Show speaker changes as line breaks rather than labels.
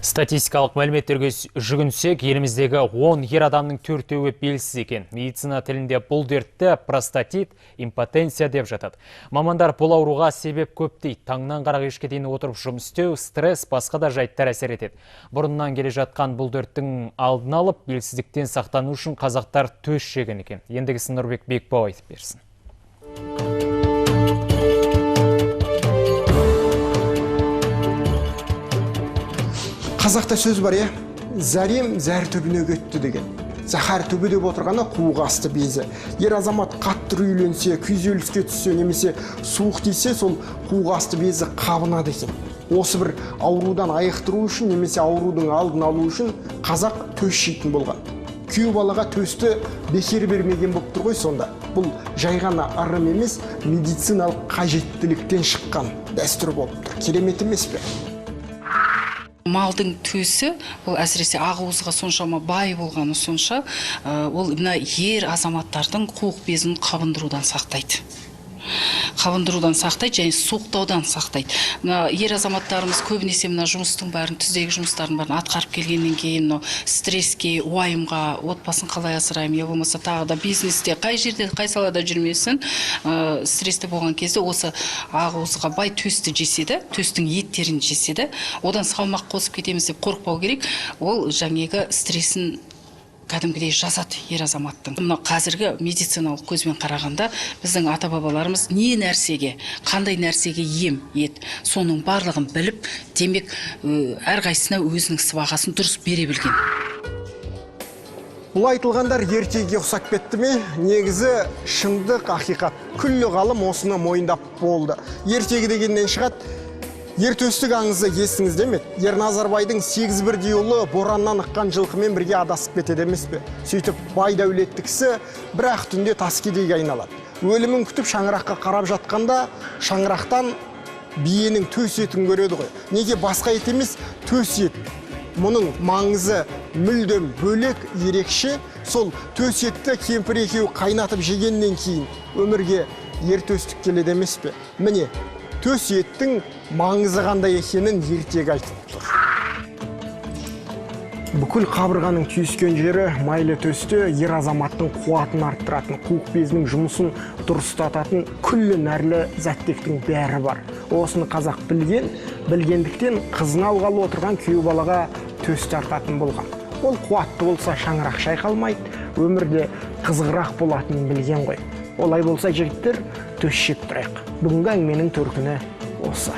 Статистикалық мәліметтерге жүгінсек, еліміздегі 10 ер адамның 4-еуі белгісіз екен. Медицина тілінде бұл дертті простатит, импотенция деп жатады. Мамандар бұл ауруға себеп көп дейді. Таңнан қара кешке дейін отырып жұмыс істеу, стресс, басқа да жайттар әсер етеді. Бұрыннан келе жатқан бұл дерттің алдын алып, белгісіздіктен сақтану үшін қазақтар төс жеген екен. Ендігісін Нұрбек Бекбау айтып берсін.
Қазақта сөз бар, зәрем зәр түбіне кетті деген. Зәхар түбі деп отырғаны қуға асты безі. Ер азамат қатты үйленсе, күйзеліске түссе, немесе суық тисе, сол қуға асты безі қабынады екен. Осы бір аурудан айықтыру үшін, немесе аурудың алдын алу үшін қазақ төс жейтін болған. Күйеу балаға төсті бекер бермеген болып тұр ғой сонда. Бұл жай ғана ырым емес, медициналық қажеттіліктен шыққан дәстүр болып тұр. Керемет емес пе?
Малдың төсі, ол әсіресе ағуызға соншама бай болғаны сонша, ол ер азаматтардың қуық безін қабындырудан сақтайды. Және суықтаудан сақтайды. Ер азаматтарымыз көбінесе жұмыстың бәрін, түздегі жұмыстардың бәрін атқарып келгеннен кейін стресске, уайымға, отбасын қалай асыраймын, я болмаса тағы да бизнесте, қай жерде, қай салада жүрмесін, стрессте болған кезде осы ағуызға бай төсті жеседі, төстің еттерін жеседі, одан салмақ қосып кетеміз деп қорықпау керек. Ол жаңағы стрессін кәдімгідей жазады ер азаматтың. Қазіргі медициналық көзбен қарағанда біздің ата-бабаларымыз не нәрсеге, қандай нәрсеге ем ет, соның барлығын біліп, демек әрқайсысына өзінің сыбағасын дұрыс бере білген.
Бұл айтылғандар ертеге ұқсап кетті ме? Негізі шындық, ақиқат. Күллі ғалым осыны мойындап болды. Ертегі дегеннен шығады. Ер төстік аңызы естіңіз деме? Ерназарбайдың 8 бірдей ұлы бораннан ыққан жылқымен бірге адасып кетеді емес пе? Сөйтіп бай дәулеттікісі бір-ақ түнде таскедейге айналады. Өлімін күтіп шаңыраққа қарап жатқанда, шаңырақтан биенің төс етін көреді ғой. Неге басқа ет емес, төс ет. Мұның маңызы мүлдем бөлек, ерекше. Сол төс етті кемпір екеуі қайнатып жегеннен кейін өмірге ер төстік келеді емес пе? Міне, төс еттің маңызы қандай екенін ертегі айтып тұр. Бүкіл қабырғаның түйіскен жері майлы төсте ер азаматтың қуатын арттыратын, қуық безінің жұмысын дұрыстататын күллі нәрлі зәттектің бәрі бар. Осыны қазақ білгендіктен қызын алғалы отырған күйеу балаға төс тартатын болған. Ол қуатты болса шаңырақ шайқалмайды, өмірде қызығырақ болатынын білген ғой. Олай болса жігіттер, төс жеп тұрайық. Бүгінгі әңгіменің төркіні осы.